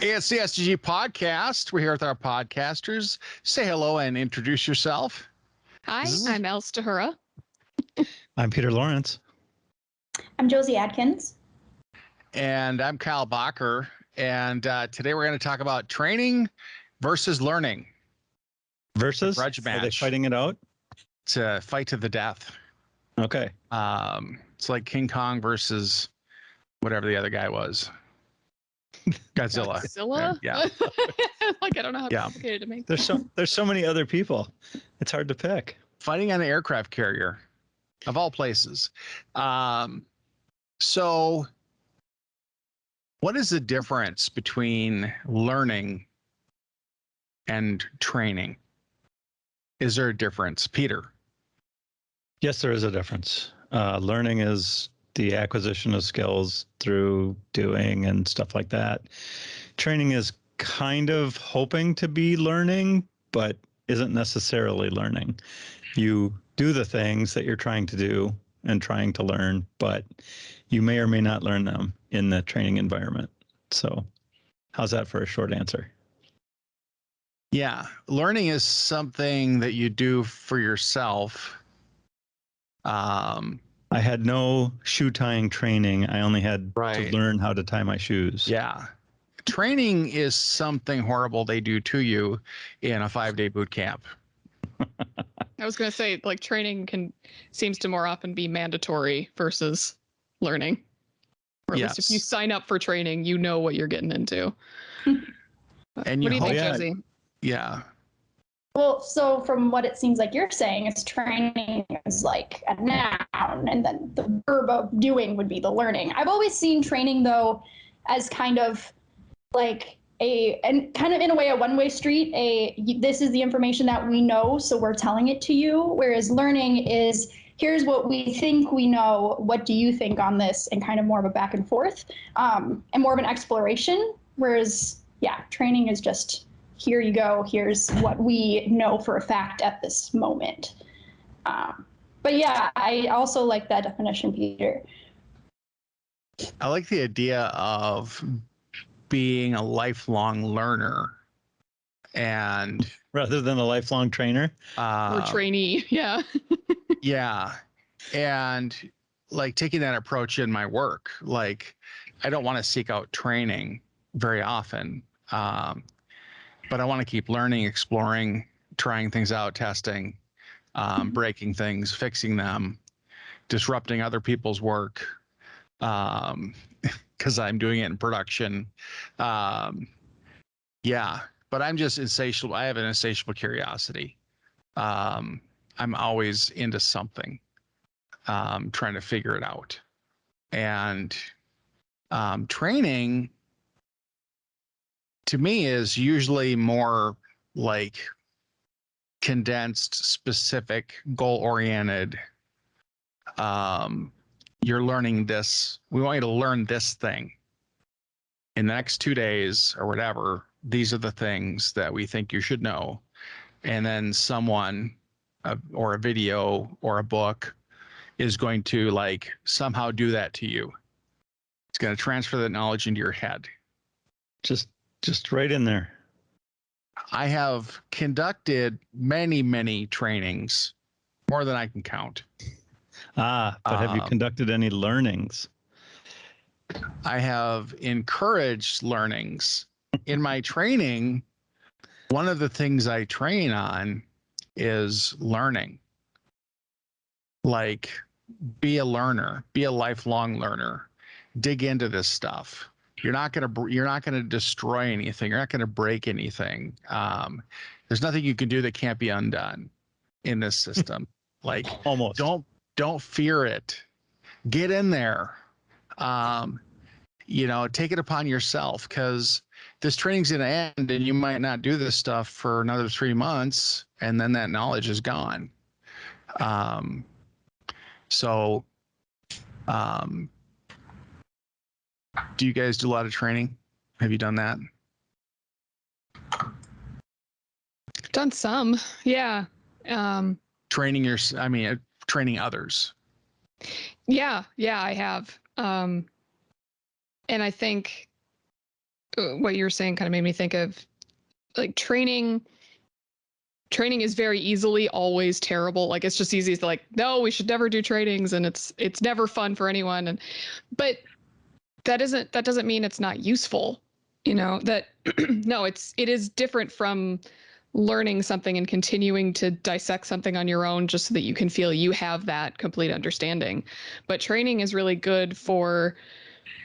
It's the SDG podcast. We're here with our podcasters. Say hello and introduce yourself. Hi, I'm Els Tahura. I'm Peter Lawrence. I'm Josie Adkins. And I'm Kyle Bacher. And today we're going to talk about training versus learning. Versus? Grudge match. Are they fighting it out? It's a fight to the death. Okay. It's like King Kong versus whatever the other guy was. Godzilla. Godzilla? Yeah. Like, I don't know how complicated to make. There's so many other people. It's hard to pick. Fighting on an aircraft carrier, of all places. So what is the difference between learning and training? Is there a difference, Peter? Yes, there is a difference. Learning is the acquisition of skills through doing and stuff like that. Training is kind of hoping to be learning, but isn't necessarily learning. You do the things that you're trying to do and trying to learn, but you may or may not learn them in the training environment. So how's that for a short answer? Yeah, learning is something that you do for yourself. I had no shoe tying training. I only had Right. to learn how to tie my shoes. Yeah. Training is something horrible they do to you in a 5-day boot camp. I was going to say, like, training seems to more often be mandatory versus learning. Or at least if you sign up for training, you know what you're getting into. And What do you think, yeah. Josie? Yeah. Well, so from what it seems like you're saying, is training is like a noun, and then the verb of doing would be the learning. I've always seen training, though, as kind of like and kind of in a way a one-way street. This is the information that we know, so we're telling it to you. Whereas learning is, here's what we think we know. What do you think on this? And kind of more of a back and forth, and more of an exploration. Whereas, yeah, training is just, here you go, here's what we know for a fact at this moment. But yeah, I also like that definition, Peter. I like the idea of being a lifelong learner and Rather than a lifelong trainer. Or trainee, yeah. Yeah. And like taking that approach in my work, like I don't want to seek out training very often. But I want to keep learning, exploring, trying things out, testing, breaking things, fixing them, disrupting other people's work, because I'm doing it in production. Yeah, but I'm just insatiable. I have an insatiable curiosity. I'm always into something, trying to figure it out. And training, to me, is usually more like condensed, specific, goal-oriented. You're learning this. We want you to learn this thing in the next 2 days or whatever. These are the things that we think you should know. And then someone or a video or a book is going to like somehow do that to you. It's going to transfer that knowledge into your head. Just right in there. I have conducted many trainings, more than I can count. But have you conducted any learnings? I have encouraged learnings. In my training, one of the things I train on is learning. Like, be a learner, be a lifelong learner, dig into this stuff. You're not gonna destroy anything. You're not gonna break anything. There's nothing you can do that can't be undone in this system. Like, Almost. Don't fear it. Get in there. Take it upon yourself, because this training's gonna end and you might not do this stuff for another 3 months, and then that knowledge is gone. Do you guys do a lot of training? Have you done that? Done some, yeah. Training training others. Yeah, I have. And I think what you're saying kind of made me think of like training is very easily always terrible. Like it's just easy to like, no, we should never do trainings, and it's never fun for anyone. But that doesn't mean it's not useful. That no, it is different from learning something and continuing to dissect something on your own just so that you can feel you have that complete understanding. But training is really good for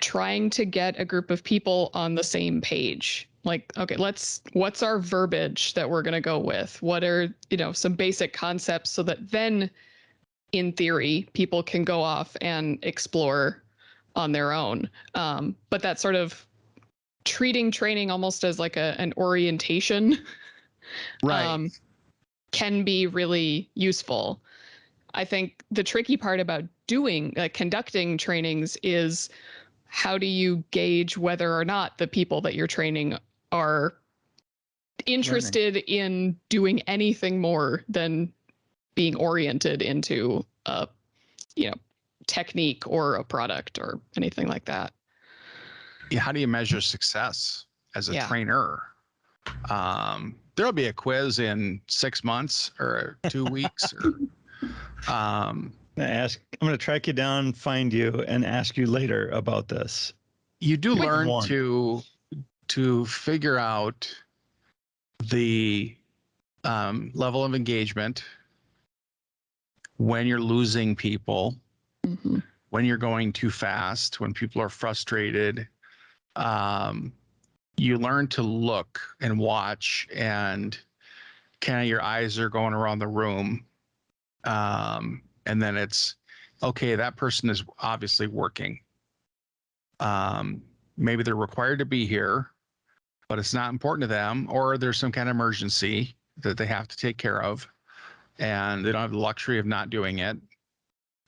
trying to get a group of people on the same page. Like, okay, what's our verbiage that we're going to go with? What are, some basic concepts so that then in theory, people can go off and explore on their own. But that sort of treating training almost as like an orientation, right, can be really useful. I think the tricky part about conducting trainings is how do you gauge whether or not the people that you're training are interested in doing anything more than being oriented into a, technique or a product or anything like that. Yeah, how do you measure success as a trainer? There'll be a quiz in 6 months or 2 weeks. I'm going to track you down, find you, and ask you later about this. You do learn to figure out the level of engagement when you're losing people, when you're going too fast, when people are frustrated. You learn to look and watch, and kind of your eyes are going around the room. And then it's, okay, that person is obviously working. Maybe they're required to be here, but it's not important to them, or there's some kind of emergency that they have to take care of, and they don't have the luxury of not doing it.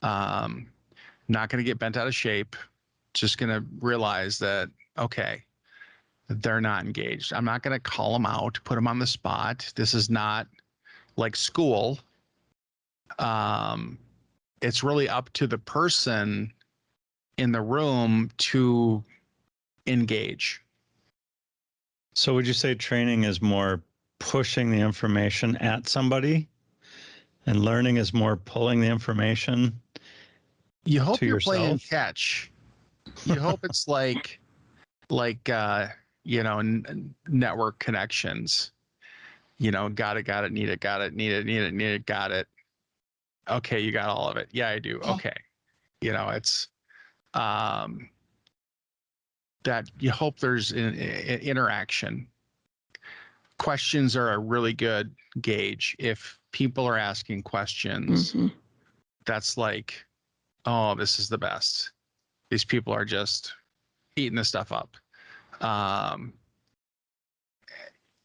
Not going to get bent out of shape. Just going to realize that, okay, they're not engaged. I'm not going to call them out, put them on the spot. This is not like school. It's really up to the person in the room to engage. So would you say training is more pushing the information at somebody, and learning is more pulling the information? You hope you're yourself? playing catch. You hope it's like network connections. Got it, need it, got it. Okay, you got all of it. Yeah, I do. Okay. It's that you hope there's an interaction. Questions are a really good gauge. If people are asking questions, that's like, oh, this is the best. These people are just eating this stuff up.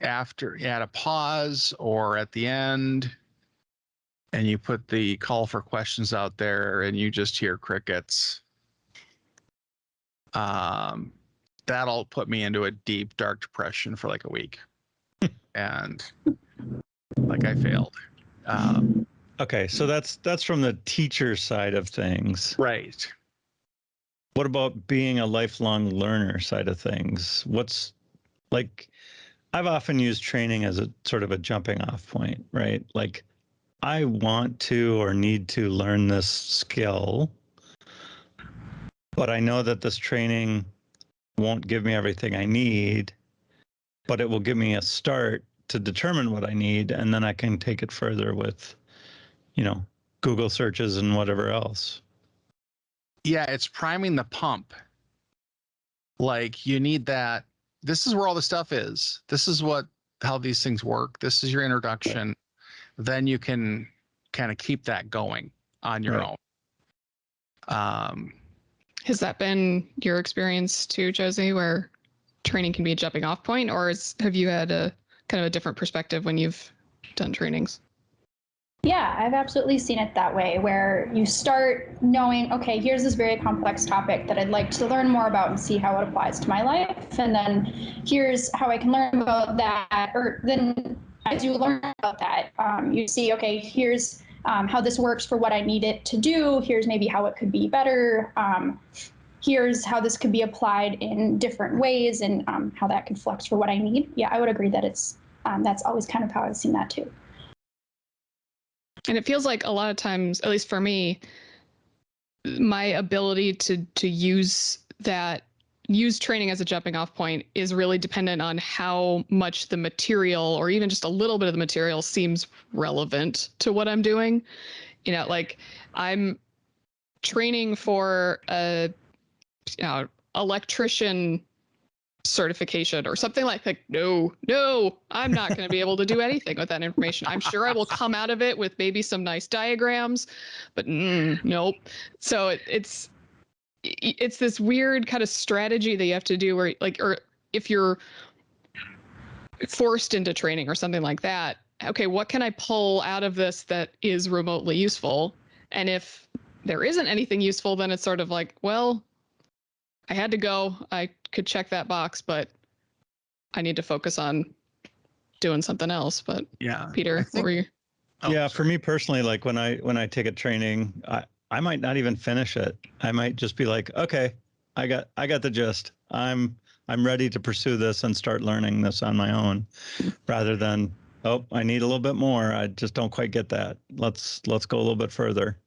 After at a pause or at the end, and you put the call for questions out there and you just hear crickets, that'll put me into a deep, dark depression for like a week. And like I failed. Okay, so that's from the teacher side of things. Right. What about being a lifelong learner side of things? What's like, I've often used training as a sort of a jumping off point, right? Like, I want to or need to learn this skill, but I know that this training won't give me everything I need, but it will give me a start to determine what I need, and then I can take it further with, Google searches and whatever else. Yeah, it's priming the pump. Like, you need that. This is where all the stuff is. This is how these things work. This is your introduction. Then you can kind of keep that going on your own. Has that been your experience too, Josie, where training can be a jumping off point, or have you had a kind of a different perspective when you've done trainings? Yeah, I've absolutely seen it that way, where you start knowing, okay, here's this very complex topic that I'd like to learn more about and see how it applies to my life. And then here's how I can learn about that. Or then as you learn about that, you see, okay, here's how this works for what I need it to do. Here's maybe how it could be better. here's how this could be applied in different ways and how that could flex for what I need. Yeah, I would agree that it's that's always kind of how I've seen that too. And it feels like a lot of times, at least for me, my ability to use training as a jumping off point is really dependent on how much the material, or even just a little bit of the material, seems relevant to what I'm doing. You know, like I'm training for a electrician certification or something like no, I'm not going to be able to do anything with that information. I'm sure I will come out of it with maybe some nice diagrams, but nope. So it's this weird kind of strategy that you have to do where, like, or if you're forced into training or something like that, okay, what can I pull out of this that is remotely useful? And if there isn't anything useful, then it's sort of like, well, I had to go. I could check that box, but I need to focus on doing something else. But Yeah. Peter, what were you? Oh, yeah, sorry. for me personally, like when I take a training, I might not even finish it. I might just be like, okay, I got the gist. I'm ready to pursue this and start learning this on my own, rather than, oh, I need a little bit more. I just don't quite get that. Let's go a little bit further.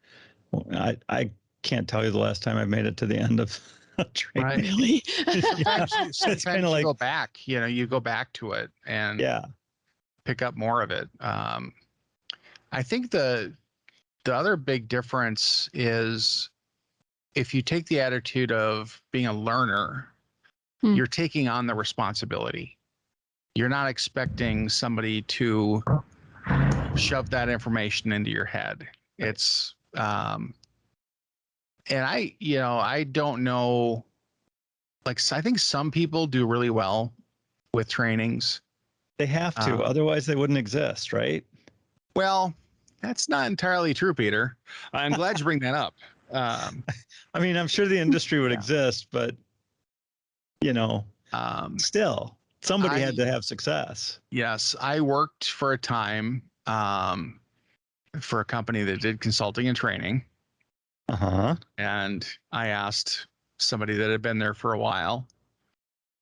I can't tell you the last time I've made it to the end of a training. Right. Really? Sometimes kinda you like- go back, you go back to it and Yeah. pick up more of it. I think the other big difference is if you take the attitude of being a learner, you're taking on the responsibility. You're not expecting somebody to shove that information into your head. It's, and I don't know, like, I think some people do really well with trainings. They have to, otherwise they wouldn't exist, right? Well, that's not entirely true, Peter. I'm glad you bring that up. I mean, I'm sure the industry would Yeah. exist, but still, somebody had I- to have success. Yes, I worked for a time for a company that did consulting and training. Uh-huh. And I asked somebody that had been there for a while,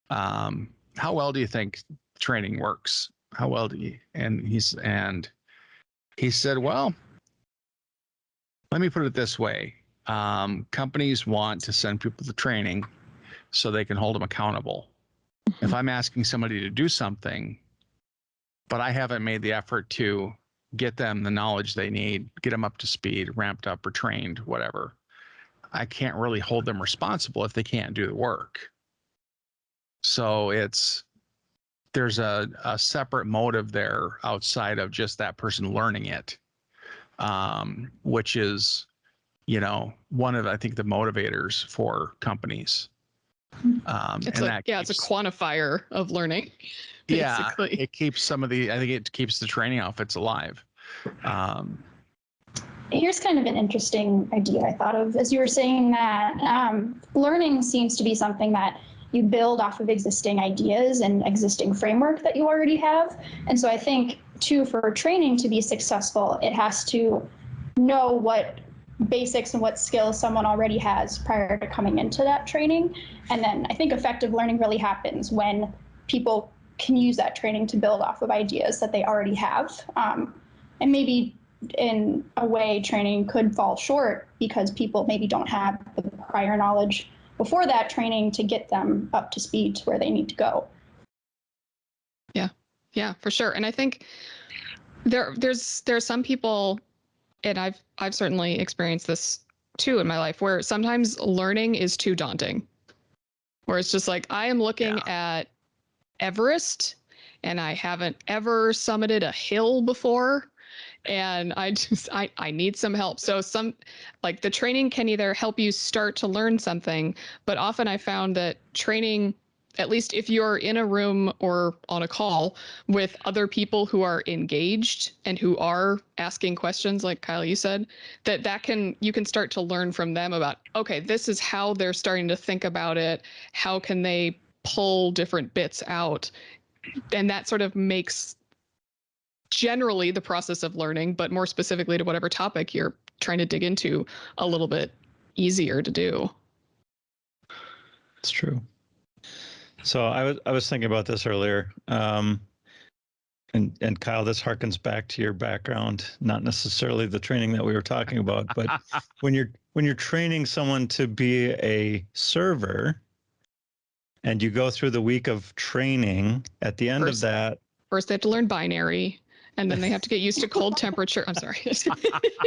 how well do you think training works? How well do you? And he said, well, let me put it this way. Companies want to send people to training so they can hold them accountable. If I'm asking somebody to do something, but I haven't made the effort to get them the knowledge they need, get them up to speed, ramped up or trained, whatever, I can't really hold them responsible if they can't do the work. So there's a separate motive there outside of just that person learning it, which is, one of, I think, the motivators for companies. It's it's a quantifier of learning. Basically. Yeah, it keeps I think it keeps the training outfits alive. Here's kind of an interesting idea I thought of as you were saying that learning seems to be something that you build off of existing ideas and existing framework that you already have. And so I think, too, for training to be successful, it has to know what basics and what skills someone already has prior to coming into that training. And then I think effective learning really happens when people can use that training to build off of ideas that they already have. And maybe in a way, training could fall short because people maybe don't have the prior knowledge before that training to get them up to speed to where they need to go. Yeah, for sure. And I think there's some people, and I've certainly experienced this too in my life, where sometimes learning is too daunting. Where it's just like, I am looking at Everest and I haven't ever summited a hill before. And I need some help. So the training can either help you start to learn something, but often I found that training, at least if you're in a room or on a call with other people who are engaged and who are asking questions, like Kyle, you said, you can start to learn from them about, okay, this is how they're starting to think about it. How can they pull different bits out? And that sort of makes generally the process of learning, but more specifically to whatever topic you're trying to dig into, a little bit easier to do. It's true. So I was thinking about this earlier. And Kyle, this harkens back to your background, not necessarily the training that we were talking about, but when you're training someone to be a server and you go through the week of training, at the end of that, First, they have to learn binary, and then they have to get used to cold temperature. I'm sorry.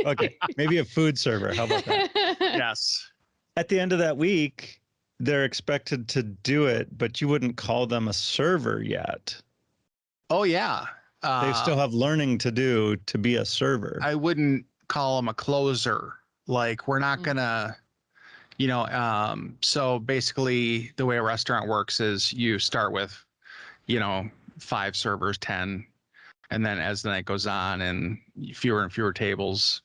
okay, maybe a food server. How about that? Yes. At the end of that week, they're expected to do it, but you wouldn't call them a server yet. Oh yeah. They still have learning to do to be a server. I wouldn't call them a closer. Like we're not gonna, so basically the way a restaurant works is you start with, 5 servers, 10, and then as the night goes on and fewer and fewer tables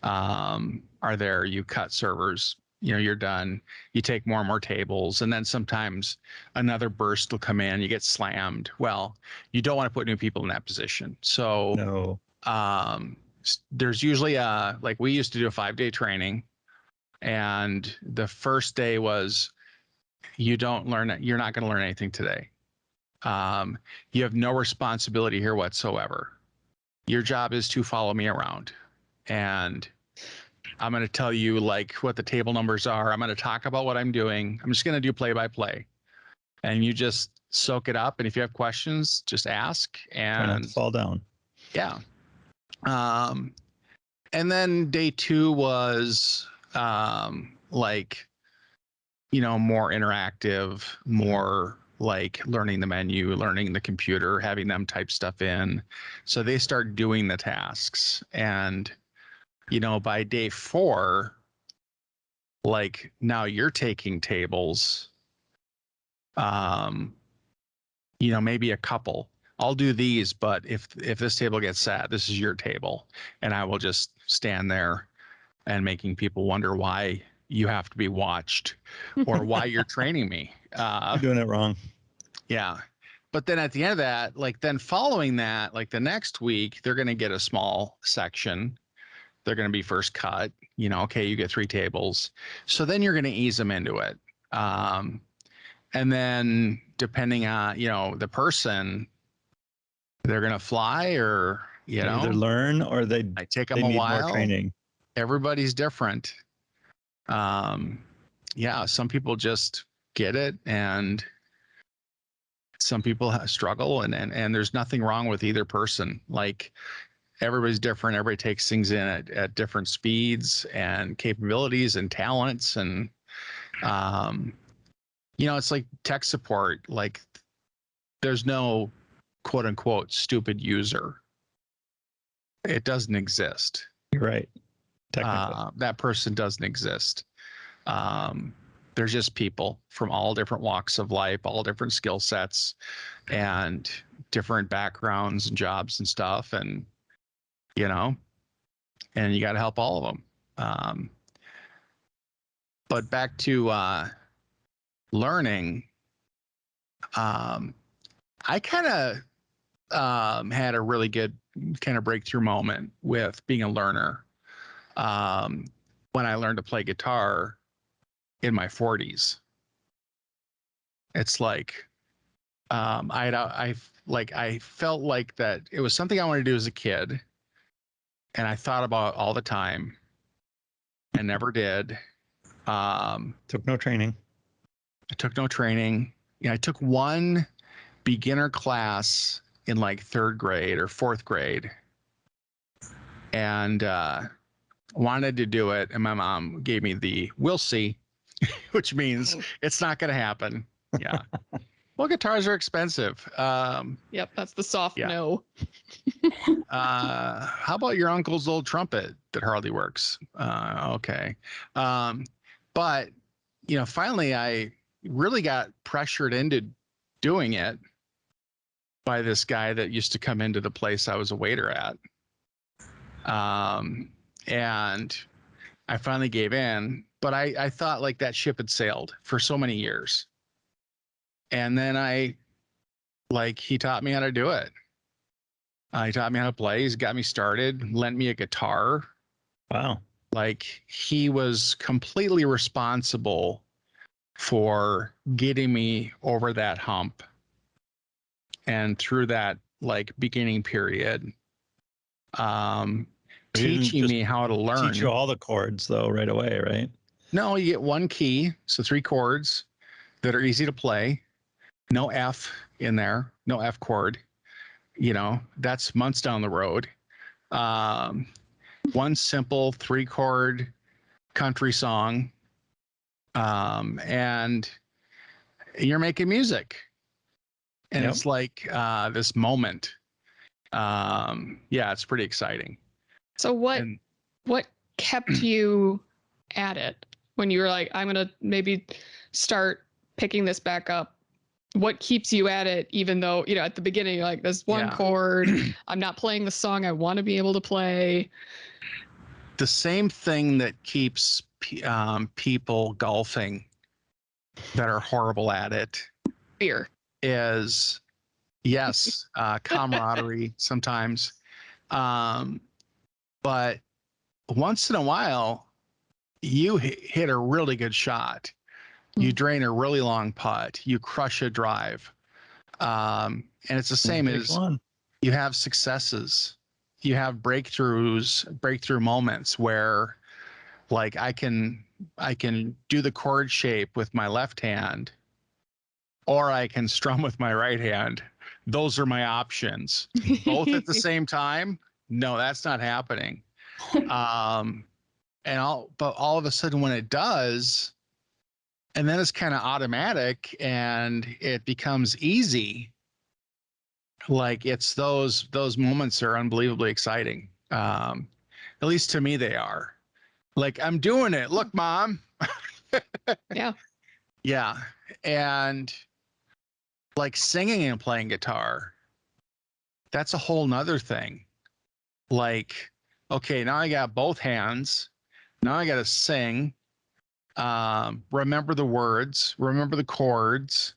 are there, you cut servers, you're done. You take more and more tables, and then sometimes another burst will come in, you get slammed. Well, you don't want to put new people in that position. So No. there's usually like we used to do a 5-day training, and the first day was you're not going to learn anything today. You have no responsibility here whatsoever. Your job is to follow me around, and I'm going to tell you like what the table numbers are. I'm going to talk about what I'm doing. I'm just going to do play by play, and you just soak it up. And if you have questions, just ask. Try not And to fall down. yeah. And then day 2 was like, more interactive, more like learning the menu, learning the computer, having them type stuff in. So they start doing the tasks. And, by day 4, like now you're taking tables, maybe a couple. I'll do these, but if this table gets sat, this is your table. And I will just stand there and making people wonder why you have to be watched or why you're training me. You're doing it wrong. Yeah. But then at the end of that, like then following that, like the next week, they're going to get a small section. They're going to be first cut, okay, you get 3 tables. So then you're going to ease them into it. And then depending on, the person, they're going to fly or, They either learn or they I take they them a need while. more training. Everybody's different. Yeah, some people just get it, and some people struggle, and there's nothing wrong with either person. Like everybody's different. Everybody takes things in at different speeds and capabilities and talents. And, it's like tech support. Like there's no quote unquote stupid user. It doesn't exist. You're right. Technically. That person doesn't exist. There's just people from all different walks of life, all different skill sets, and different backgrounds and jobs and stuff. And, and you got to help all of them. But back to learning, I kind of had a really good kind of breakthrough moment with being a learner when I learned to play guitar in my 40s. It's like I felt like that it was something I wanted to do as a kid, and I thought about all the time and never did. Took no training. I took no training. I took one beginner class in like 3rd grade or 4th grade, and wanted to do it. And my mom gave me the "we'll see," which means it's not going to happen. Yeah. Well, guitars are expensive. Yep, that's the soft Yeah. no. How about your uncle's old trumpet that hardly works? Okay. But, finally I really got pressured into doing it by this guy that used to come into the place I was a waiter at. And I finally gave in, but I thought like that ship had sailed for so many years. And then he taught me how to do it. He taught me how to play. He's got me started, lent me a guitar. Wow. Like he was completely responsible for getting me over that hump and through that like beginning period. You didn't Teaching just me how to learn. teach you all the chords though right away, right? No, you get one key, so 3 chords that are easy to play. No F in there, no F chord. You know, that's months down the road. One simple 3 chord country song, and you're making music, and Yep. it's like this moment. Yeah, it's pretty exciting. So And what kept you at it when you were like, I'm gonna maybe start picking this back up? What keeps you at it, even though, you know, at the beginning you're like, this one Yeah. chord, I'm not playing the song I want to be able to play. the same thing that keeps people golfing that are horrible at it Fear. is, yes, camaraderie sometimes. But once in a while, you hit a really good shot. You drain a really long putt. You crush a drive. And it's the same Big as one. you have successes. You have breakthrough moments where like I can do the chord shape with my left hand, or I can strum with my right hand. Those are my options. Both at the same time? No, that's not happening. But all of a sudden when it does, and then it's kind of automatic and it becomes easy. Like it's those moments are unbelievably exciting. At least to me they are. Like I'm doing it. Look, Mom. Yeah. Yeah. And like singing and playing guitar, that's a whole nother thing. Like, okay, now I got both hands. Now I got to sing. Remember the words, remember the chords.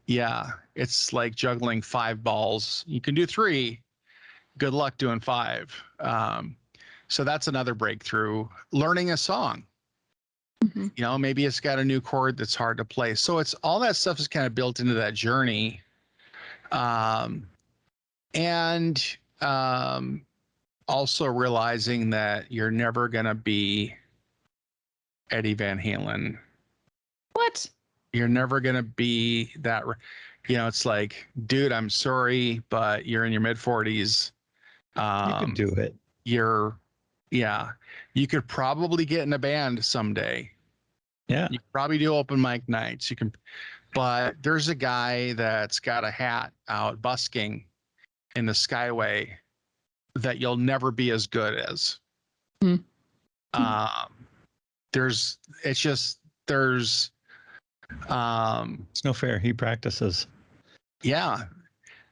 Yeah, it's like juggling 5 balls. You can do 3. Good luck doing 5. So that's another breakthrough. Learning a song. Mhm. You know, maybe it's got a new chord that's hard to play. So it's all that stuff is kind of built into that journey. And also realizing that you're never going to be Eddie Van Halen. What? You're never going to be that, you know, it's like, dude, I'm sorry, but you're in your mid 40s. You could do it. You could probably get in a band someday. Yeah. You could probably do open mic nights. You can, but there's a guy that's got a hat out busking in the Skyway that you'll never be as good as. Hmm. There's It's no fair. He practices. yeah,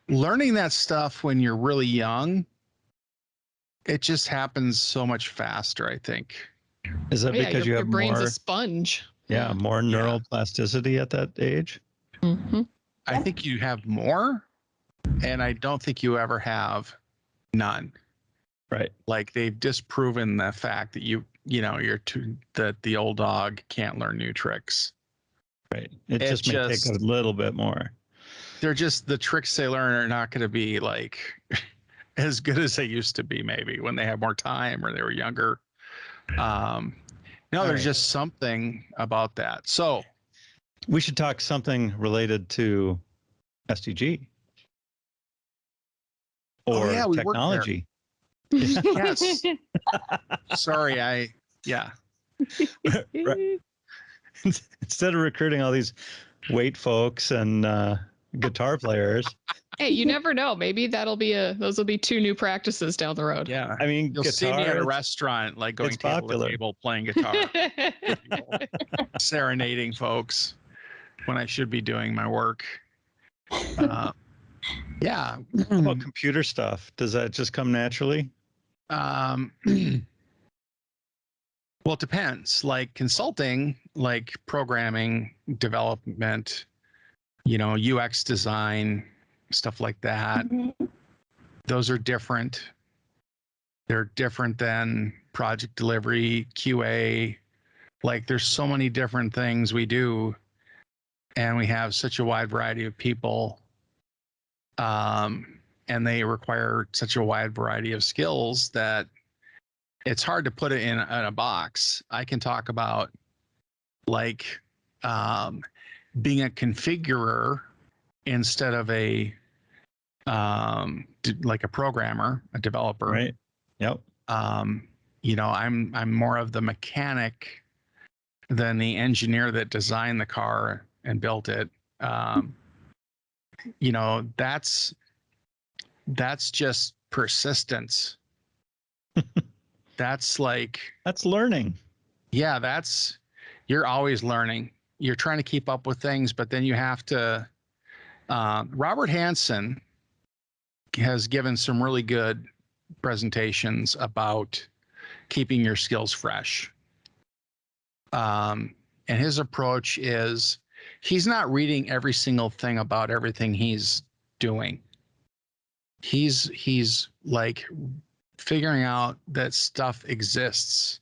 learning that stuff when you're really young, it just happens so much faster, I think. Is that Yeah, because you your have brain's more? a sponge. Yeah, more neuroplasticity at that age. Mm-hmm. I think you have more, and I don't think you ever have none. Right. Like they've disproven the fact that that the old dog can't learn new tricks. Right. It just may take a little bit more. They're just, the tricks they learn are not going to be like as good as they used to be, maybe when they have more time or they were younger. There's right. just something about that. So we should talk something related to SDG or we work there. technology. Yes. Sorry, Instead of recruiting all these weight folks and guitar players. Hey, you never know. Maybe those will be 2 new practices down the road. Yeah. I mean, You'll guitar, see me at a restaurant, like going it's table popular. to table playing guitar, serenading folks when I should be doing my work. Yeah. How about computer stuff? Does that just come naturally? Well, it depends. Like consulting, like programming, development, UX design, stuff like that. Mhm. Those are different. They're different than project delivery, QA, Like there's so many different things we do, and we have such a wide variety of people, and they require such a wide variety of skills that it's hard to put it in a box. I can talk about like being a configurer instead of a like a programmer, a developer. Right. Yep. You know, I'm more of the mechanic than the engineer that designed the car and built it. You know, that's just persistence. That's like, That's learning. yeah, you're always learning. You're trying to keep up with things, but then you have to. Robert Hansen has given some really good presentations about keeping your skills fresh. And his approach is he's not reading every single thing about everything he's doing. He's like figuring out that stuff exists.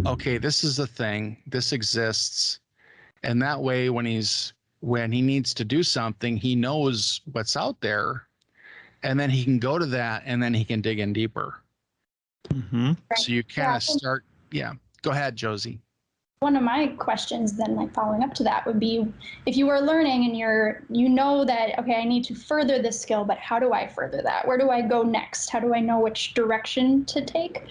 Okay, this is a thing. This exists. And that way when he needs to do something, he knows what's out there, and then he can go to that, and then he can dig in deeper. Mm-hmm. So you kind of start, yeah. Go ahead, Josie. One of my questions then, like following up to that, would be if you are learning and you know that, okay, I need to further this skill, but how do I further that? Where do I go next? How do I know which direction to take?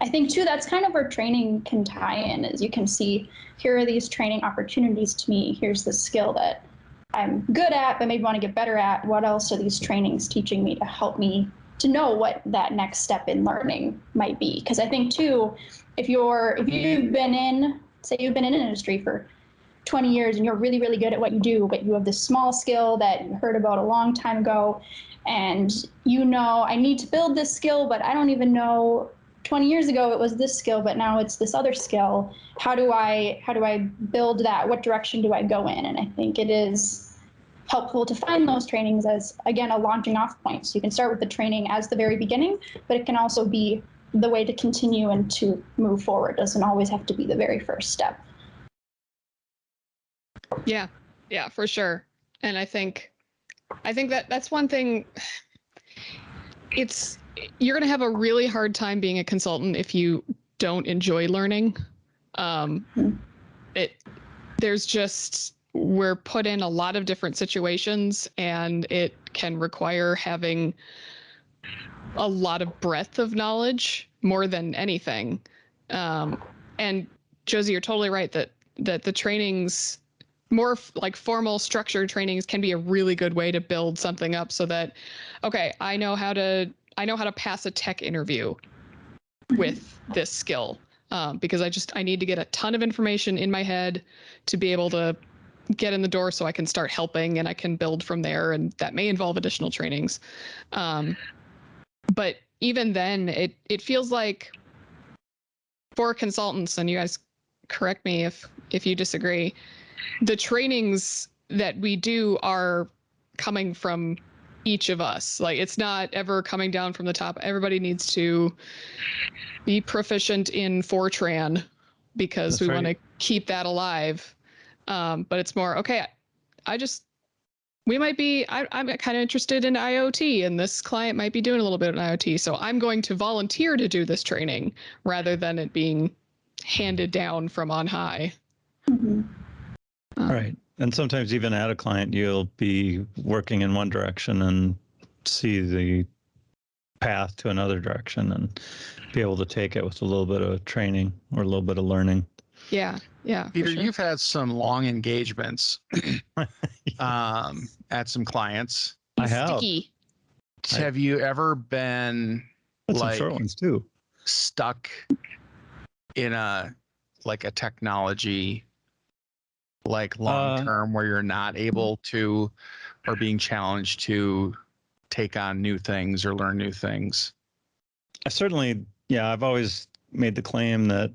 I think too, that's kind of where training can tie in. As you can see, here are these training opportunities to me. Here's the skill that I'm good at, but maybe want to get better at. What else are these trainings teaching me to help me to know what that next step in learning might be? Because I think too, if you've been in, say you've been in an industry for 20 years and you're really, really good at what you do, but you have this small skill that you heard about a long time ago, and you know, I need to build this skill, but I don't even know 20 years ago it was this skill, but now it's this other skill. How do I build that? What direction do I go in? And I think it is helpful to find those trainings as, again, a launching off point. So you can start with the training as the very beginning, but it can also be the way to continue and to move forward. It doesn't always have to be the very first step. Yeah, for sure. And I think that's one thing. You're going to have a really hard time being a consultant if you don't enjoy learning. We're put in a lot of different situations, and it can require having a lot of breadth of knowledge more than anything. And Josie, you're totally right that the trainings, more like formal structured trainings, can be a really good way to build something up so that, okay, I know how to pass a tech interview with this skill, because I need to get a ton of information in my head to be able to get in the door so I can start helping and I can build from there. And that may involve additional trainings. But even then, it feels like for consultants, and you guys correct me if you disagree, the trainings that we do are coming from each of us. Like, it's not ever coming down from the top. Everybody needs to be proficient in Fortran because That's we want to right. keep that alive. But it's more, okay, I'm kind of interested in IoT, and this client might be doing a little bit of IoT. So I'm going to volunteer to do this training rather than it being handed down from on high. Mm-hmm. Right. And sometimes even at a client, you'll be working in one direction and see the path to another direction and be able to take it with a little bit of training or a little bit of learning. Yeah. For Peter, sure. you've had some long engagements at some clients. I have. Sticky. Have you ever been Had some like short ones too. stuck in a technology like long term where you're not able to, or being challenged to take on new things or learn new things? I've always made the claim that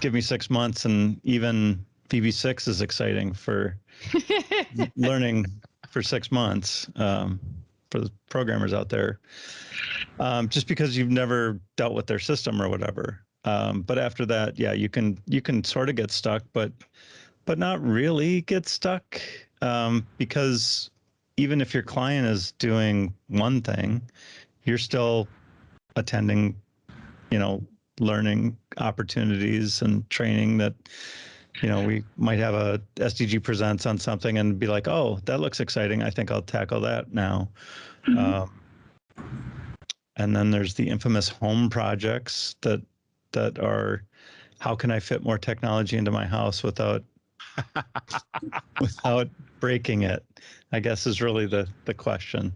give me 6 months and even VB6 is exciting for learning for 6 months for the programmers out there. Just because you've never dealt with their system or whatever. But after that, yeah, you can sort of get stuck, but not really get stuck, because even if your client is doing one thing, you're still attending, learning opportunities and training that, we might have a SDG presents on something and be like, oh, that looks exciting. I think I'll tackle that now. And then there's the infamous home projects that are, how can I fit more technology into my house without breaking it, I guess, is really the question.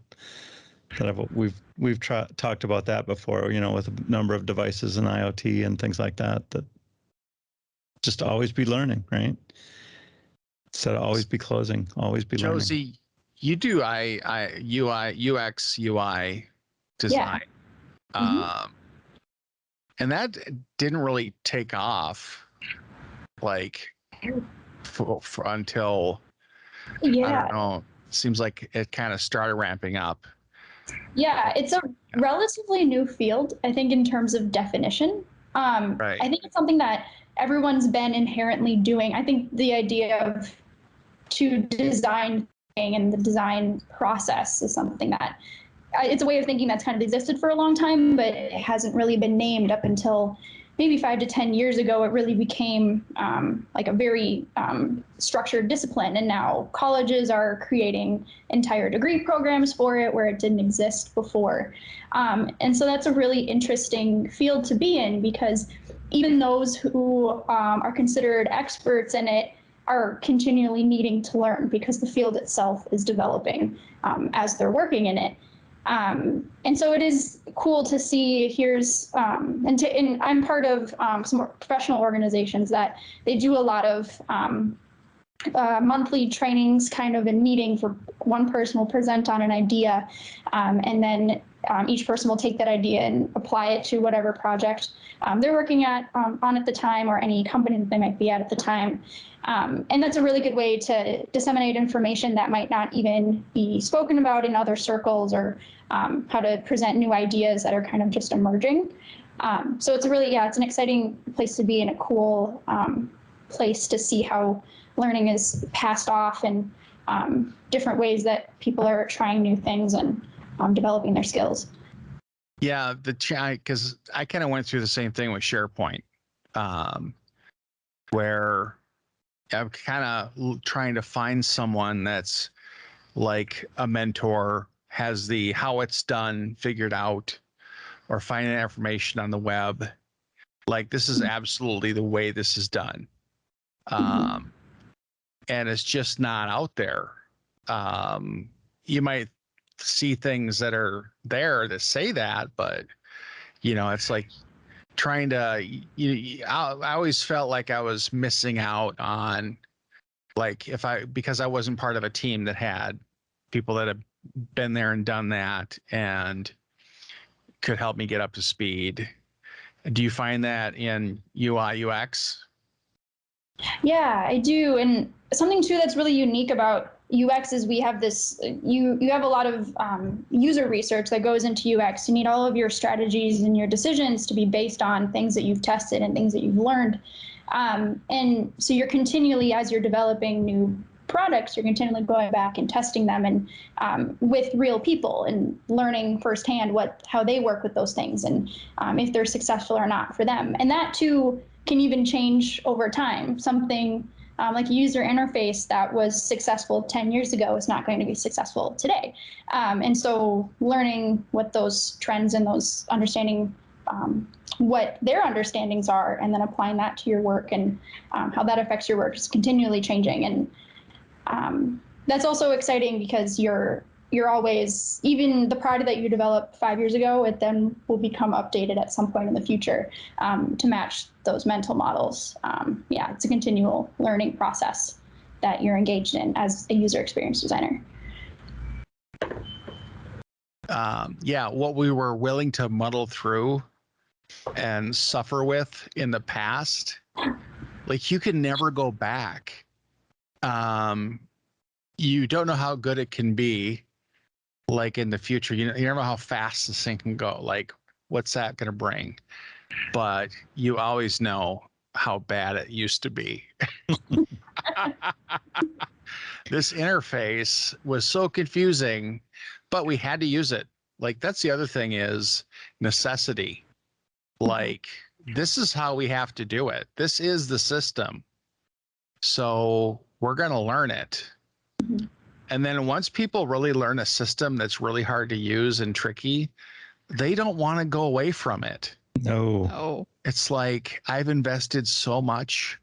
That we've talked about that before, with a number of devices and IoT and things like that. That just always be learning, right? Instead of always be closing, always be learning. Josie, you do UX, UI design. And that didn't really take off like until, I don't know, seems like it kind of started ramping up. Yeah, it's a relatively new field, I think, in terms of definition. Right. I think it's something that everyone's been inherently doing. I think the idea of to design and the design process is something that it's a way of thinking that's kind of existed for a long time, but it hasn't really been named up until maybe 5 to 10 years ago. It really became like a very structured discipline, and now colleges are creating entire degree programs for it where it didn't exist before. And so that's a really interesting field to be in, because even those who are considered experts in it are continually needing to learn, because the field itself is developing as they're working in it. And so it is cool to see and I'm part of some professional organizations that they do a lot of monthly trainings, kind of a meeting for one person will present on an idea, and then each person will take that idea and apply it to whatever project they're working on at the time, or any company that they might be at the time. And that's a really good way to disseminate information that might not even be spoken about in other circles, or how to present new ideas that are kind of just emerging. So it's it's an exciting place to be, and a cool place to see how learning is passed off in different ways that people are trying new things and developing their skills. Yeah, because I kind of went through the same thing with SharePoint, where I'm kind of trying to find someone that's like a mentor, has the how it's done figured out, or finding information on the web. Like, this is absolutely the way this is done. And it's just not out there. You might see things that are there that say that, but it's like trying to, I always felt like I was missing out on, like, because I wasn't part of a team that had people that have been there and done that and could help me get up to speed. Do you find that in UI, UX? Yeah, I do. And something too that's really unique about UX is we have this, you have a lot of user research that goes into UX. You need all of your strategies and your decisions to be based on things that you've tested and things that you've learned. And so you're continually, as you're developing new products, you're continually going back and testing them, and with real people, and learning firsthand how they work with those things, and if they're successful or not for them. And that too can even change over time. Something like a user interface that was successful 10 years ago is not going to be successful today. And so learning what those trends and those understanding what their understandings are, and then applying that to your work, and how that affects your work is continually changing. And that's also exciting, because you're always, even the product that you developed 5 years ago, it then will become updated at some point in the future to match those mental models. It's a continual learning process that you're engaged in as a user experience designer. What we were willing to muddle through and suffer with in the past, like, you can never go back. You don't know how good it can be, like, in the future. You never know how fast this thing can go. Like, what's that going to bring? but you always know how bad it used to be. This interface was so confusing, but we had to use it. Like, that's the other thing is necessity. Like, this is how we have to do it. This is the system. So we're going to learn it. And then once people really learn a system that's really hard to use and tricky, they don't want to go away from it. No. Oh, It's like, I've invested so much.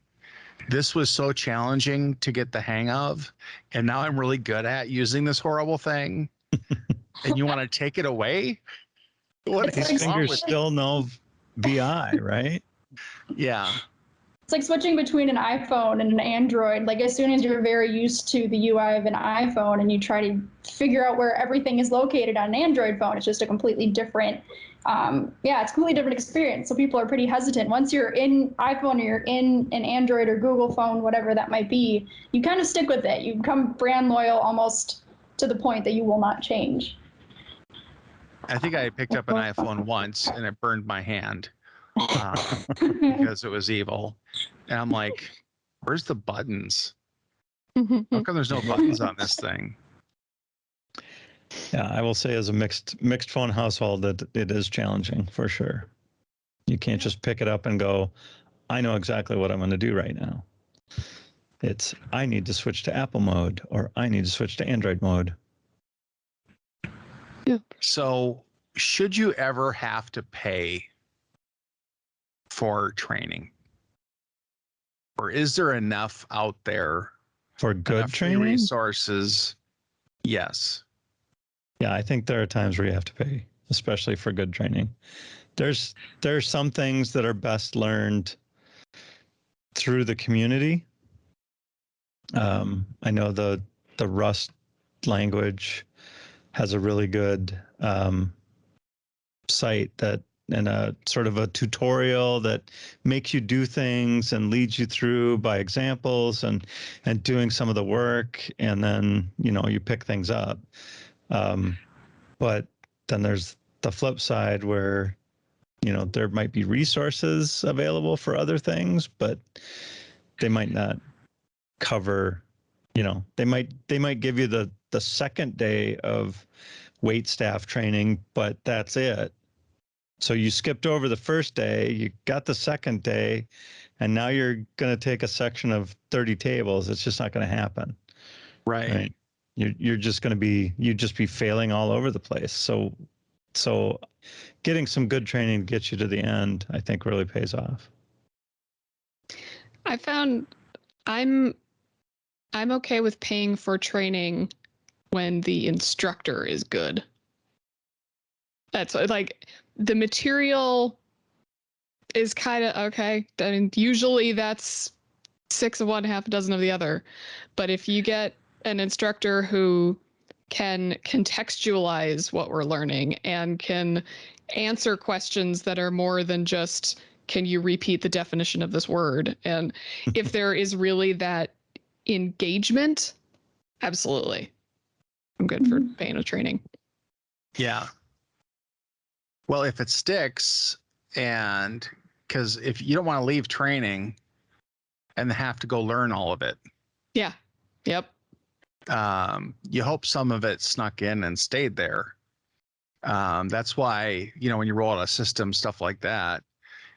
This was so challenging to get the hang of, and now I'm really good at using this horrible thing. And you want to take it away? What It's is like- wrong Fingers with still no VI, right? Yeah. It's like switching between an iPhone and an Android. Like as soon as you're very used to the UI of an iPhone and you try to figure out where everything is located on an Android phone, it's just a completely different, it's a completely different experience. So people are pretty hesitant. Once you're in iPhone or you're in an Android or Google phone, whatever that might be, you kind of stick with it. You become brand loyal almost to the point that you will not change. I think I picked up an iPhone once and it burned my hand because it was evil. And I'm like, where's the buttons? How come there's no buttons on this thing? Yeah, I will say as a mixed phone household that it is challenging for sure. You can't just pick it up and go, I know exactly what I'm going to do right now. It's, I need to switch to Apple mode or I need to switch to Android mode. So should you ever have to pay for training? Or is there enough out there? For good enough free training? resources? Yes. Yeah, I think there are times where you have to pay, especially for good training. There's some things that are best learned through the community. I know the Rust language has a really good site that and a sort of a tutorial that makes you do things and leads you through by examples and doing some of the work, and then you pick things up. But then there's the flip side where there might be resources available for other things, but they might not cover. They might give you the second day of wait staff training, but that's it. So you skipped over the first day, you got the second day, and now you're going to take a section of 30 tables. It's just not going to happen. Right. You're just going to be failing all over the place. So getting some good training to get you to the end, I think really pays off. I found I'm okay with paying for training when the instructor is good. That's like the material is kind of okay. I mean, usually that's 6 of one, half a dozen of the other. But if you get an instructor who can contextualize what we're learning and can answer questions that are more than just, can you repeat the definition of this word? And if there is really that engagement, absolutely. I'm good for paying a training. Yeah. Well, if it sticks, and because if you don't want to leave training and have to go learn all of it. Yeah. Yep. You hope some of it snuck in and stayed there. That's why, when you roll out a system, stuff like that,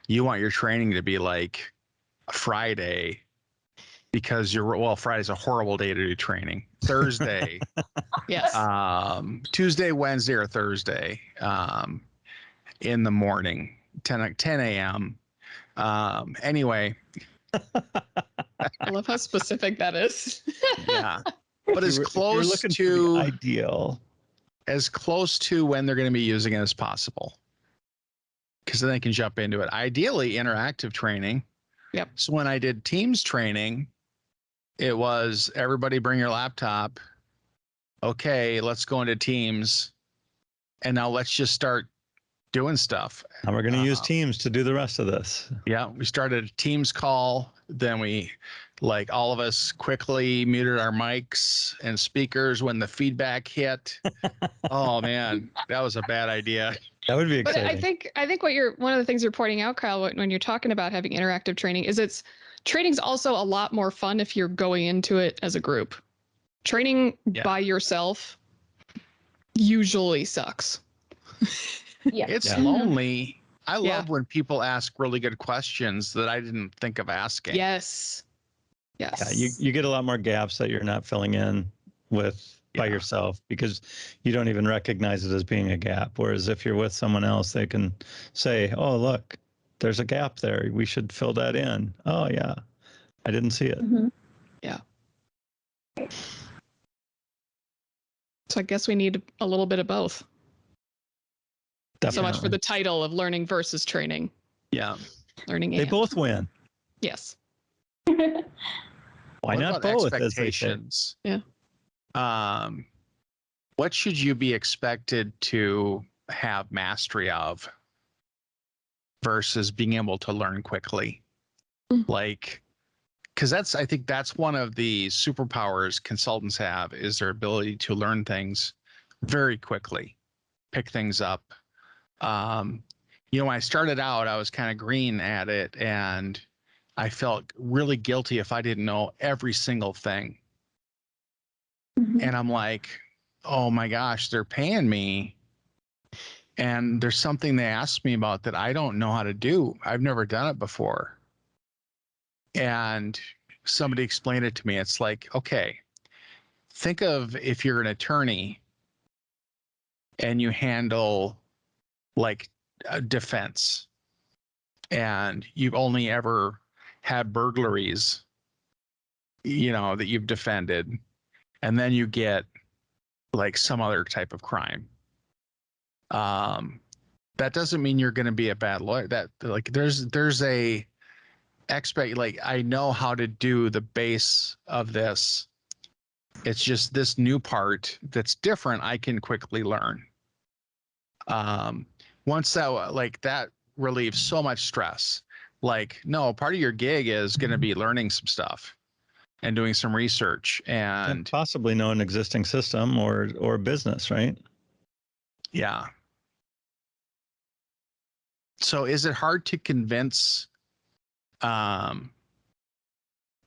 you want your training to be like Friday, because Friday's a horrible day to do training. Thursday, Yes. Tuesday, Wednesday, or Thursday, in the morning, 10 a.m. Anyway. I love how specific that is. Yeah. But as If close you're looking to for the ideal, as close to when they're going to be using it as possible, because then they can jump into it. Ideally, interactive training. Yep. So when I did Teams training, it was everybody bring your laptop. Okay, let's go into Teams, and now let's just start doing stuff. and we're going to use Teams to do the rest of this. Yeah, we started a Teams call, then we Like all of us quickly muted our mics and speakers when the feedback hit. Oh man, that was a bad idea. That would be But exciting. I think one of the things you're pointing out, Kyle, when you're talking about having interactive training is training's also a lot more fun if you're going into it as a group. Training Yeah. by yourself usually sucks. Yeah. It's Yeah. lonely. I Yeah. love when people ask really good questions that I didn't think of asking. Yes. Yes. Yeah, you get a lot more gaps that you're not filling in with by Yeah. yourself because you don't even recognize it as being a gap. Whereas if you're with someone else, they can say, "Oh, look, there's a gap there. We should fill that in." Oh, yeah, I didn't see it. Mhm. So I guess we need a little bit of both. So Definitely. much for the title of learning versus training. Yeah. Learning They and. both win. Yes. Why What not about both? As they say. expectations? Yeah. What should you be expected to have mastery of versus being able to learn quickly? Mm. Like, because I think that's one of the superpowers consultants have is their ability to learn things very quickly, pick things up. When I started out, I was kind of green at it and I felt really guilty if I didn't know every single thing. Mhm. And I'm like, oh my gosh, they're paying me. And there's something they asked me about that I don't know how to do. I've never done it before. And somebody explained it to me. It's like, okay, think of if you're an attorney and you handle like a defense and you've only ever had burglaries, that you've defended, and then you get like some other type of crime. That doesn't mean you're going to be a bad lawyer. That like there's a like I know how to do the base of this. It's just this new part that's different. I can quickly learn. Once that relieves so much stress. Like, no, part of your gig is going to be learning some stuff and doing some research And and possibly know an existing system or business, right? yeah. So is it hard to convince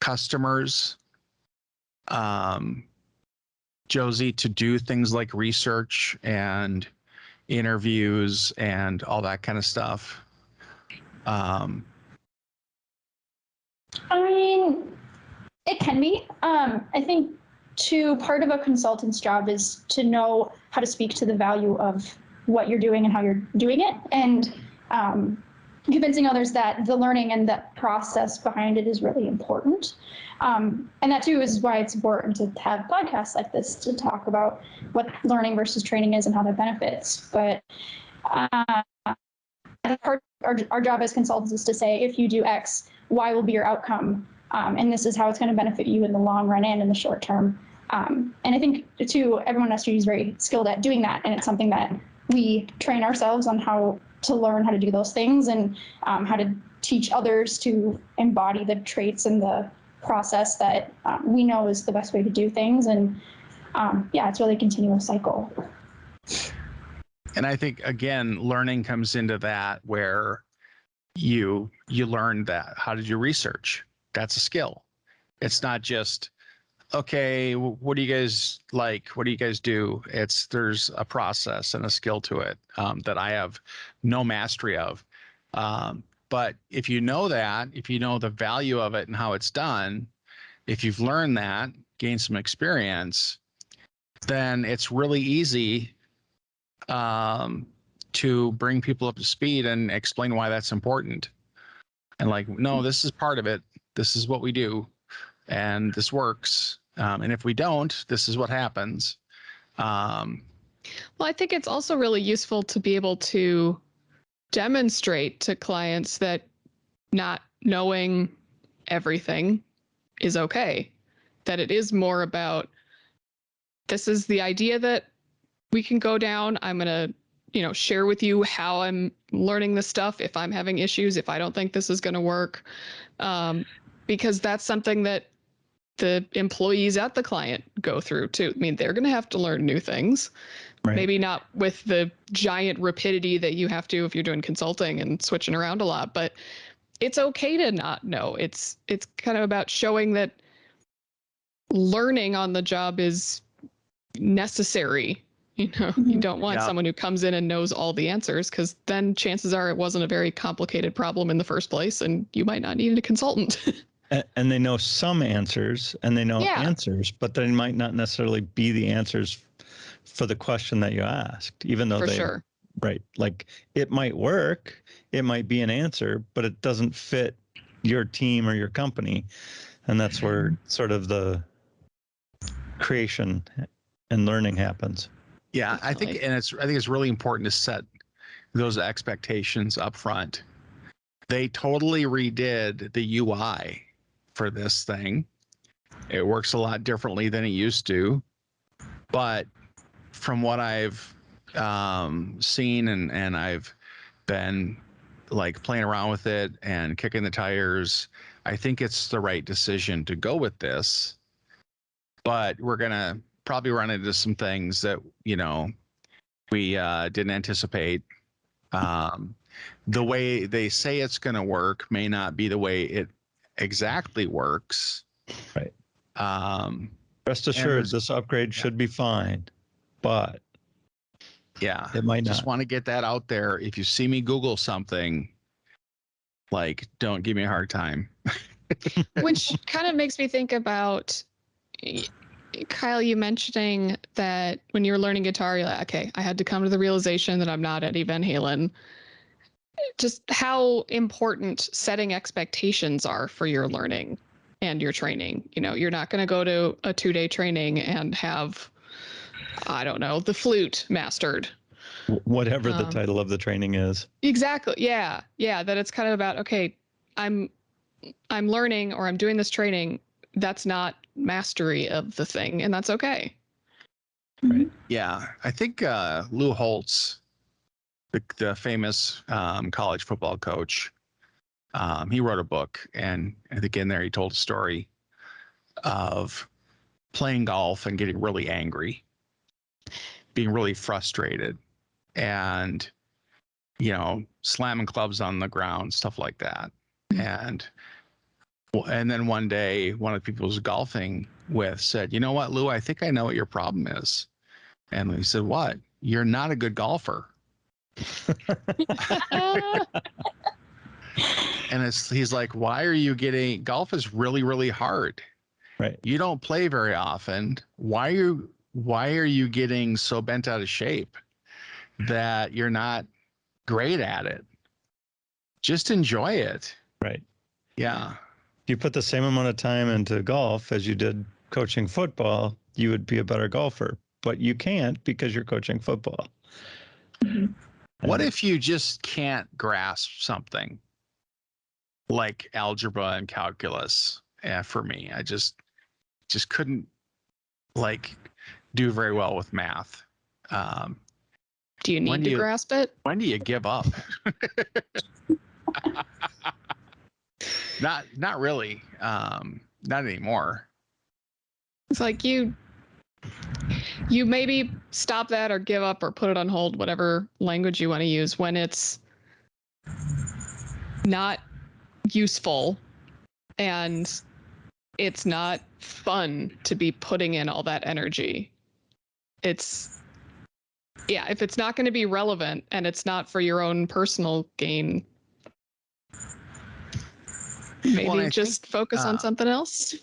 customers, Josie, to do things like research and interviews and all that kind of stuff? I mean, it can be. I think part of a consultant's job is to know how to speak to the value of what you're doing and how you're doing it, and convincing others that the learning and that process behind it is really important. And that too is why it's important to have podcasts like this to talk about what learning versus training is and how that benefits. But our job as consultants is to say, if you do X, Y will be your outcome. And this is how it's going to benefit you in the long run and in the short term. And I think too, everyone at SGD is very skilled at doing that. And it's something that we train ourselves on how to learn how to do those things and how to teach others to embody the traits and the process that we know is the best way to do things. And it's really a continuous cycle. And I think, again, learning comes into that where you learn that. How did you research? That's a skill. It's not just, okay, what do you guys like? What do you guys do? There's a process and a skill to it that I have no mastery of. But if you know that, if you know the value of it and how it's done, if you've learned that, gained some experience, then it's really easy to bring people up to speed and explain why that's important. And like, no, this is part of it. This is what we do. And this works. And if we don't, this is what happens. Well, I think it's also really useful to be able to demonstrate to clients that not knowing everything is okay. That it is more about, this is the idea that we can go down. I'm going to, share with you how I'm learning this stuff. If I'm having issues, if I don't think this is going to work. because that's something that the employees at the client go through too. I mean, they're going to have to learn new things. Right. Maybe not with the giant rapidity that you have to if you're doing consulting and switching around a lot, but it's okay to not know. It's kind of about showing that learning on the job is necessary. You know, you don't want Yeah. someone who comes in and knows all the answers, because then chances are it wasn't a very complicated problem in the first place and you might not need a consultant. And they know some answers and they know Yeah. answers, but they might not necessarily be the answers for the question that you asked, even though For they, sure. right. Like it might work, it might be an answer, but it doesn't fit your team or your company. And that's where sort of the creation and learning happens. Yeah, I think, Definitely. and I think it's really important to set those expectations up front. They totally redid the UI for this thing. It works a lot differently than it used to, but from what I've seen and I've been like playing around with it and kicking the tires, I think it's the right decision to go with this. But we're gonna probably run into some things that, you know, we didn't anticipate. The way they say it's going to work may not be the way it exactly works. Right. Rest and assured, there's- this upgrade should be fine, but Yeah, it might just not. want to get that out there. If you see me Google something, like, don't give me a hard time. Which kind of makes me think about, Kyle, you mentioning that when you were learning guitar, you're like, okay, I had to come to the realization that I'm not Eddie Van Halen. Just how important setting expectations are for your learning and your training. You know, you're not going to go to a 2-day training and have, I don't know, the flute mastered. Whatever the Um, title of the training is. Exactly. Yeah. Yeah. That it's kind of about, okay, I'm learning or I'm doing this training. That's not mastery of the thing, and that's okay. Yeah, I think Lou Holtz, the famous college football coach, he wrote a book, and I think in there he told a story of playing golf and getting really angry, being really frustrated, and, you know, slamming clubs on the ground, stuff like that. And then one day, one of the people who was golfing with said, "You know what, Lou, I think I know what your problem is." And he said, "What? You're not a good golfer." And he's like, "Why are you getting, golf is really, really hard. Right. You don't play very often. Why are you getting so bent out of shape that you're not great at it? Just enjoy it." Right. Yeah. If you put the same amount of time into golf as you did coaching football, you would be a better golfer, but you can't because you're coaching football. What And- if you just can't grasp something like algebra and calculus? For me, I just couldn't like do very well with math. Do you When need do to you- grasp it? When do you give up? Not really. Not anymore. It's like you maybe stop that or give up or put it on hold, whatever language you want to use, when it's not useful and it's not fun to be putting in all that energy. If it's not going to be relevant and it's not for your own personal gain, maybe Well, and I just focus on something else.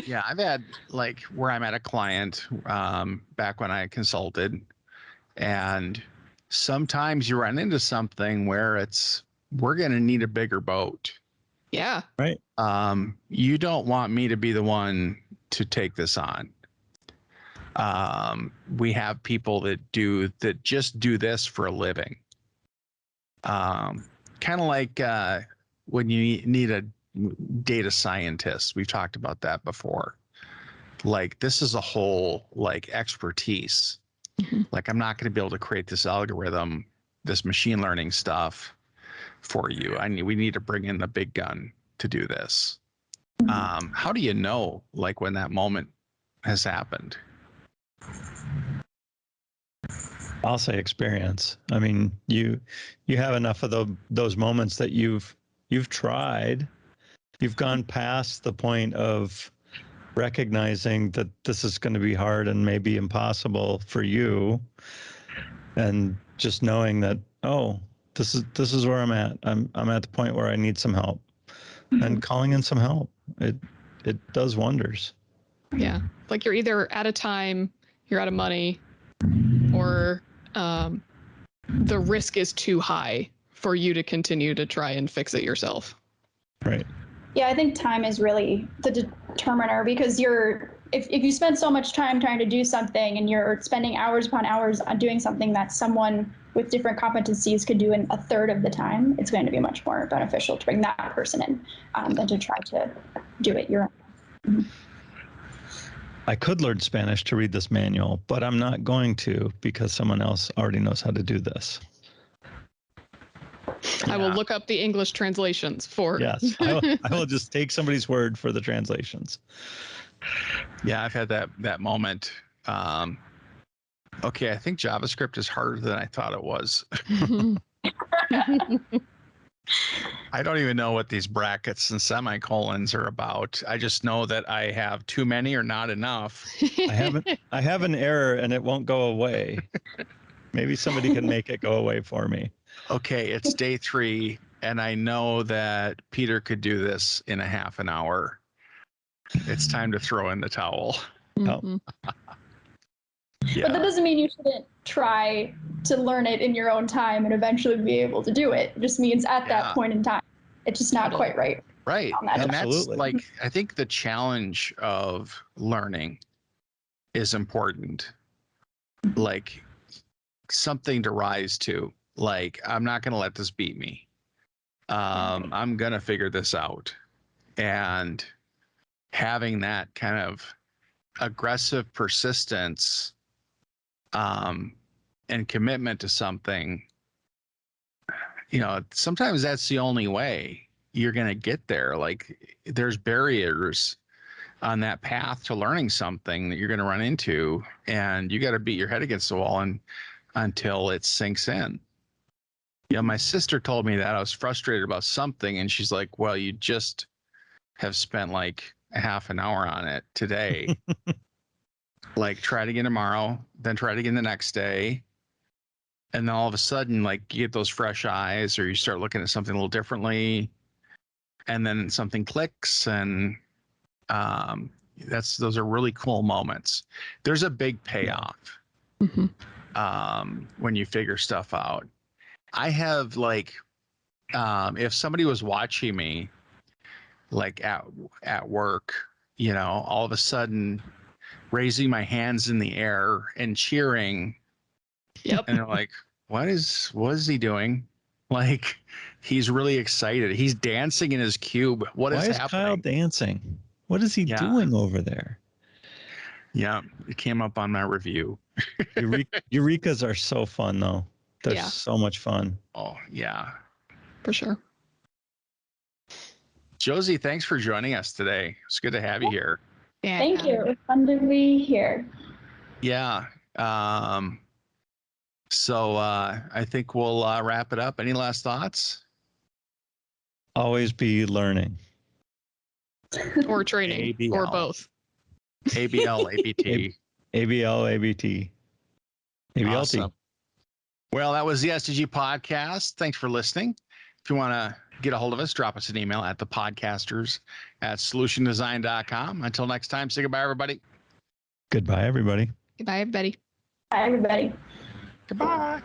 Yeah, I've had, like, where I'm at a client back when I consulted, and sometimes you run into something where we're going to need a bigger boat. Yeah. Right. You don't want me to be the one to take this on. We have people that just do this for a living. Kind of like when you need a data scientist. We've talked about that before. Like, this is a whole like expertise. Mhm. Like, I'm not going to be able to create this algorithm, this machine learning stuff for you. We need to bring in the big gun to do this. How do you know, like, when that moment has happened? I'll say experience. I mean, you have enough of those moments that you've tried. You've gone past the point of recognizing that this is going to be hard and maybe impossible for you, and just knowing that, oh, this is where I'm at. I'm at the point where I need some help, and calling in some help. It does wonders. Yeah. Like you're either out of time, you're out of money, or the risk is too high for you to continue to try and fix it yourself. Right. Yeah, I think time is really the determiner, because if you spend so much time trying to do something and you're spending hours upon hours on doing something that someone with different competencies could do in a third of the time, it's going to be much more beneficial to bring that person in than to try to do it your own. I could learn Spanish to read this manual, but I'm not going to, because someone else already knows how to do this. I will look up the English translations for. Yes, I will just take somebody's word for the translations. Yeah, I've had that moment. Okay, I think JavaScript is harder than I thought it was. I don't even know what these brackets and semicolons are about. I just know that I have too many or not enough. I have an error and it won't go away. Maybe somebody can make it go away for me. Okay, it's day 3, and I know that Peter could do this in a half an hour. It's time to throw in the towel. Mhm. Yeah. But that doesn't mean you shouldn't try to learn it in your own time and eventually be able to do it. It just means at that point in time, it's just not quite right. Right. on that. And that's Absolutely. like, I think the challenge of learning is important. Like something to rise to. Like, I'm not going to let this beat me. I'm going to figure this out. And having that kind of aggressive persistence and commitment to something, you know, sometimes that's the only way you're going to get there. Like, there's barriers on that path to learning something that you're going to run into, and you got to beat your head against the wall until it sinks in. Yeah, my sister told me that I was frustrated about something, and she's like, well, you just have spent like a half an hour on it today. Like, try it again tomorrow, then try it again the next day. And then all of a sudden, like, you get those fresh eyes, or you start looking at something a little differently, and then something clicks, and those are really cool moments. There's a big payoff when you figure stuff out. I have, like, if somebody was watching me, like at work, you know, all of a sudden raising my hands in the air and cheering. Yep. And they're like, what is he doing? Like, he's really excited. He's dancing in his cube. Why is happening? Kyle dancing? What is he doing over there? Yeah, it came up on my review. Eurekas are so fun, though. They're so much fun. Oh, yeah. For sure. Josie, thanks for joining us today. It's good to have you here. Yeah. Thank you. It was fun to be here. Yeah. So I think we'll wrap it up. Any last thoughts? Always be learning. Or training, ABL. or both. ABL, ABT. ABL, ABT. ABLT. Awesome. Well, that was the SDG podcast. Thanks for listening. If you want to get a hold of us, drop us an email at thepodcasters@solutiondesign.com. Until next time, say goodbye, everybody. Goodbye, everybody. Goodbye, everybody. Bye, everybody. Goodbye.